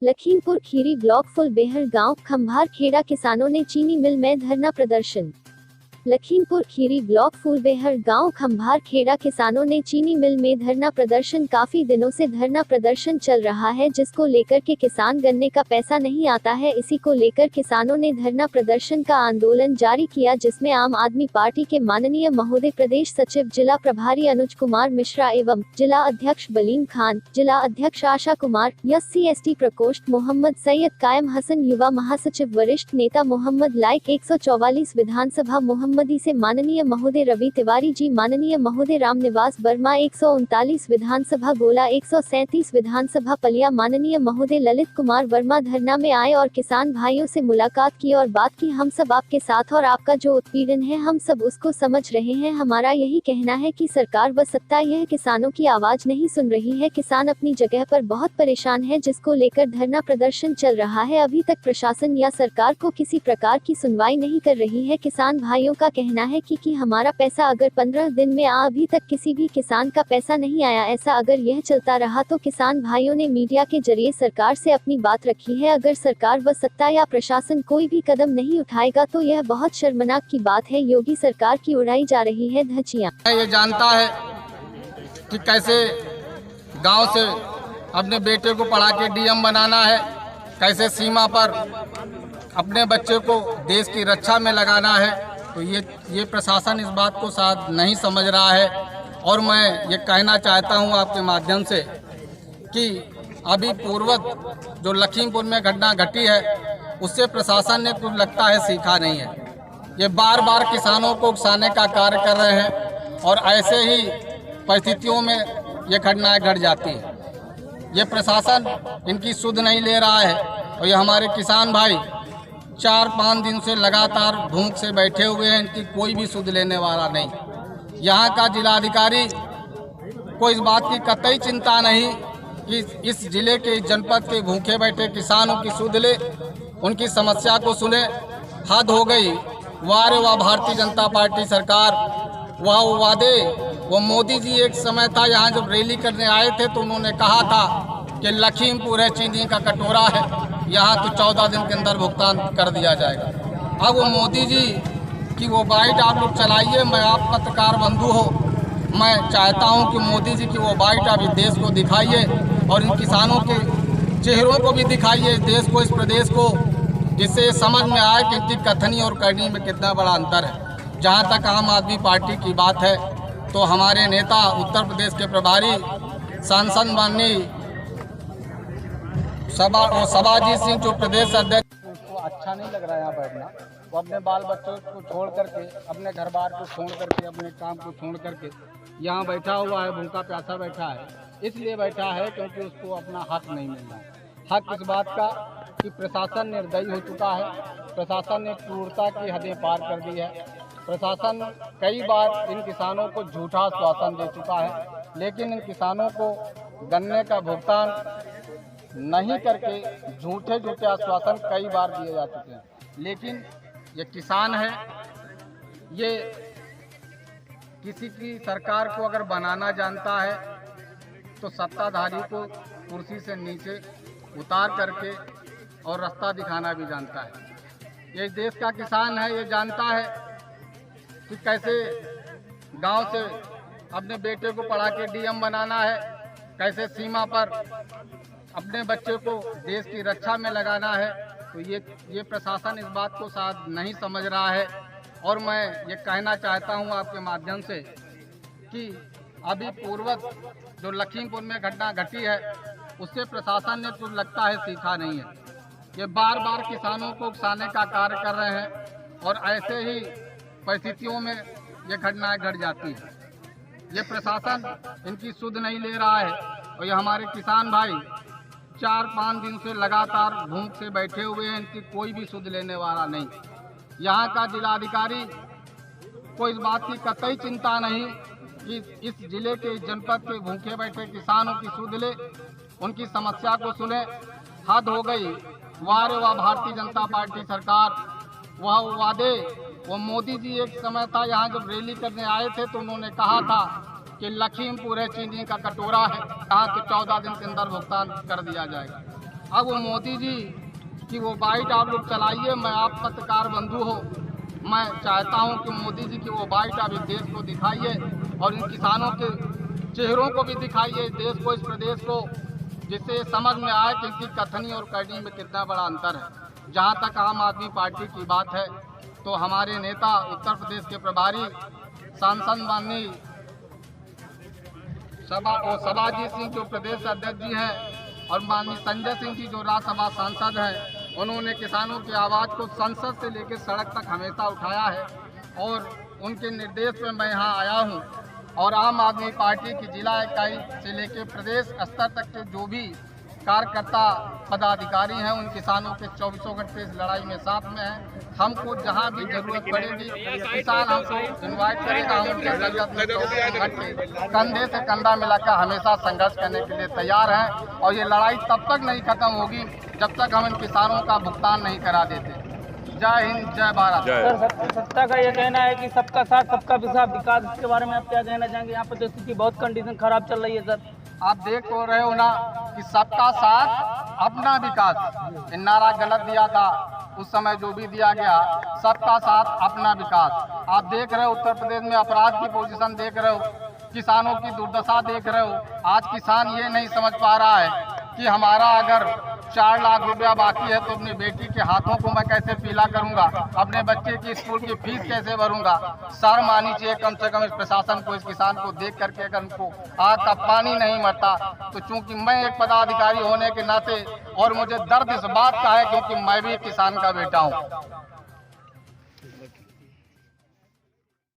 Lakhimpur Kheri block फुलबेहर गांव खंभार खेड़ा किसानों ने चीनी मिल में धरना प्रदर्शन। लखीमपुर खीरी ब्लॉक फुलबेहर गांव खंभार खेड़ा किसानों ने चीनी मिल में धरना प्रदर्शन। काफी दिनों से धरना प्रदर्शन चल रहा है, जिसको लेकर के किसान गन्ने का पैसा नहीं आता है। इसी को लेकर किसानों ने धरना प्रदर्शन का आंदोलन जारी किया, जिसमें आम आदमी पार्टी के माननीय महोदय प्रदेश सचिव जिला प्रभारी अनुज कुमार मिश्रा एवं जिला अध्यक्ष बलीम खान, जिला अध्यक्ष आशा कुमार, SC/ST प्रकोष्ठ मोहम्मद सैयद कायम हसन, युवा महासचिव वरिष्ठ नेता मोहम्मद लाइक 144 विधानसभा मोहम्मदी से माननीय महोदय रवि तिवारी जी, माननीय महोदय रामनिवास वर्मा 139 विधानसभा गोला, 137 विधानसभा पलिया, माननीय महोदय ललित कुमार वर्मा धरना में आए और किसान भाइयों से मुलाकात की और बात की। हम सब आपके साथ और आपका जो उत्पीड़न है हम सब उसको समझ रहे हैं। हमारा यही कहना है कि सरकार व सत्ता यह किसानों की आवाज नहीं सुन रही है। किसान अपनी जगह पर बहुत परेशान है, जिसको लेकर धरना प्रदर्शन चल रहा है। अभी तक प्रशासन या सरकार को किसी प्रकार की सुनवाई नहीं कर रही है। किसान भाइयों का कहना है कि हमारा पैसा अगर 15 दिन में अभी तक किसी भी किसान का पैसा नहीं आया। ऐसा अगर यह चलता रहा तो किसान भाइयों ने मीडिया के जरिए सरकार से अपनी बात रखी है। अगर सरकार व सत्ता या प्रशासन कोई भी कदम नहीं उठाएगा तो यह बहुत शर्मनाक की बात है। योगी सरकार की उड़ाई जा रही है धज्जियां। ये जानता है कि कैसे गांव से अपने बेटे को पढ़ा के DM बनाना है, कैसे सीमा पर अपने बच्चे को देश की रक्षा में लगाना है। तो ये प्रशासन इस बात को शायद नहीं समझ रहा है। और मैं ये कहना चाहता हूँ आपके माध्यम से कि अभी पूर्वत जो लखीमपुर में घटना घटी है उससे प्रशासन ने कुछ लगता है सीखा नहीं है। ये बार बार किसानों को उकसाने का कार्य कर रहे हैं और ऐसे ही परिस्थितियों में ये घटनाएं घट जाती हैं। ये प्रशासन इनकी सुध नहीं ले रहा है और ये हमारे किसान भाई 4-5 दिन से लगातार भूख से बैठे हुए हैं। इनकी कोई भी सुध लेने वाला नहीं। यहाँ का जिलाधिकारी को इस बात की कतई चिंता नहीं कि इस जिले के जनपद के भूखे बैठे किसानों की सुध ले, उनकी समस्या को सुने। हद हो गई। वारे वाह भारतीय जनता पार्टी सरकार, वाह वो वादे। वो मोदी जी एक समय था यहाँ जब रैली करने आए थे तो उन्होंने कहा था कि लखीमपुर है चीनी का कटोरा है, यहाँ तो 14 दिन के अंदर भुगतान कर दिया जाएगा। अब वो मोदी जी की वो बाइट आप लोग चलाइए। मैं आप पत्रकार बंधु हो, मैं चाहता हूँ कि मोदी जी की वो बाइट अभी देश को दिखाइए और इन किसानों के चेहरों को भी दिखाइए, देश को, इस प्रदेश को, जिससे समझ में आए कि इनकी कथनी और करनी में कितना बड़ा अंतर है। जहाँ तक आम आदमी पार्टी की बात है तो हमारे नेता उत्तर प्रदेश के प्रभारी सांसद माननीय सभाजीत सिंह जो प्रदेश अध्यक्ष, उसको अच्छा नहीं लग रहा है यहाँ बैठना। वो अपने बाल बच्चों को छोड़ करके, अपने घर बार को छोड़ करके, अपने काम को छोड़ करके यहाँ बैठा हुआ है, भूखा प्यासा बैठा है। इसलिए बैठा है क्योंकि उसको अपना हक नहीं मिल रहा है। हक इस बात का कि प्रशासन निर्दयी हो चुका है। प्रशासन ने क्रूरता की हदें पार कर दी है। प्रशासन कई बार इन किसानों को झूठा आश्वासन दे चुका है, लेकिन इन किसानों को गन्ने का भुगतान नहीं करके झूठे आश्वासन कई बार दिए जा चुके हैं। लेकिन ये किसान है, ये किसी की सरकार को अगर बनाना जानता है तो सत्ताधारी को कुर्सी से नीचे उतार करके और रास्ता दिखाना भी जानता है। ये देश का किसान है, ये जानता है कि कैसे गांव से अपने बेटे को पढ़ा के DM बनाना है, कैसे सीमा पर अपने बच्चे को देश की रक्षा में लगाना है। तो ये प्रशासन इस बात को शायद नहीं समझ रहा है। और मैं ये कहना चाहता हूँ आपके माध्यम से कि अभी पूर्वत जो लखीमपुर में घटना घटी है उससे प्रशासन ने कुछ लगता है सीखा नहीं है। ये बार बार किसानों को उकसाने का कार्य कर रहे हैं और ऐसे ही परिस्थितियों में ये घटनाएं घट जाती हैं। ये प्रशासन इनकी सुध नहीं ले रहा है और ये हमारे किसान भाई 4-5 दिन से लगातार भूख से बैठे हुए हैं। इनकी कोई भी सुध लेने वाला नहीं। यहाँ का जिलाधिकारी को इस बात की कतई चिंता नहीं कि इस जिले के जनपद के भूखे बैठे किसानों की सुध ले, उनकी समस्या को सुने। हद हो गई। वारे वाह भारतीय जनता पार्टी सरकार, वह वादे। वो मोदी जी एक समय था यहाँ जब रैली करने आए थे तो उन्होंने कहा था कि लखीमपुर है चीनी का कटोरा है, यहाँ तो 14 दिन के अंदर भुगतान कर दिया जाएगा। अब वो मोदी जी की वो बाइट आप लोग चलाइए, मैं आप पत्रकार बंधु हो, मैं चाहता हूं कि मोदी जी की वो बाइट आप इस देश को दिखाइए और इन किसानों के चेहरों को भी दिखाइए, इस देश को, इस प्रदेश को, जिससे समझ में आए कि इनकी कथनी और करनी में कितना बड़ा अंतर है। जहां तक आम आदमी पार्टी की बात है तो हमारे नेता उत्तर प्रदेश के प्रभारी सांसद माननीय सभाजी सिंह जो प्रदेश अध्यक्ष जी हैं और माननीय संजय सिंह जी जो राज्यसभा सांसद हैं, उन्होंने किसानों की आवाज़ को संसद से लेकर सड़क तक हमेशा उठाया है और उनके निर्देश में मैं यहाँ आया हूँ। और आम आदमी पार्टी की जिला इकाई से लेकर प्रदेश स्तर तक के जो भी कार्यकर्ता पदाधिकारी हैं उन किसानों के 24 घंटे इस लड़ाई में साथ में हैं। हमको जहां भी जरूरत पड़ेगी किसान हमको इनवाइट करेगा, हम उनके संगत में 24 घंटे कंधे से कंधा मिलाकर हमेशा संघर्ष करने के लिए तैयार हैं। और ये लड़ाई तब तक नहीं खत्म होगी जब तक हम इन किसानों का भुगतान नहीं करा देते। जय हिंद, जय भारत। सर, सत्ता का ये कहना है कि सबका साथ सबका विकास, इसके बारे में आप क्या कहना चाहेंगे? यहाँ पर तो स्थिति बहुत कंडीशन खराब चल रही है सर। आप देख तो रहे हो ना कि सबका साथ अपना विकास, ये नारा गलत दिया था उस समय, जो भी दिया गया सबका साथ अपना विकास। आप देख रहे हो उत्तर प्रदेश में अपराध की पोजीशन देख रहे हो, किसानों की दुर्दशा देख रहे हो। आज किसान ये नहीं समझ पा रहा है कि हमारा अगर 4 लाख रुपया बाकी है तो अपनी बेटी के हाथों को मैं कैसे पीला करूंगा, अपने बच्चे की स्कूल की फीस कैसे भरूंगा। शर्म आनी चाहिए कम से कम इस प्रशासन को, इस किसान को देख करके। अगर उनको आग का पानी नहीं मरता तो चूंकि मैं एक पदाधिकारी होने के नाते और मुझे दर्द इस बात का है क्योंकि मैं भी किसान का बेटा हूँ।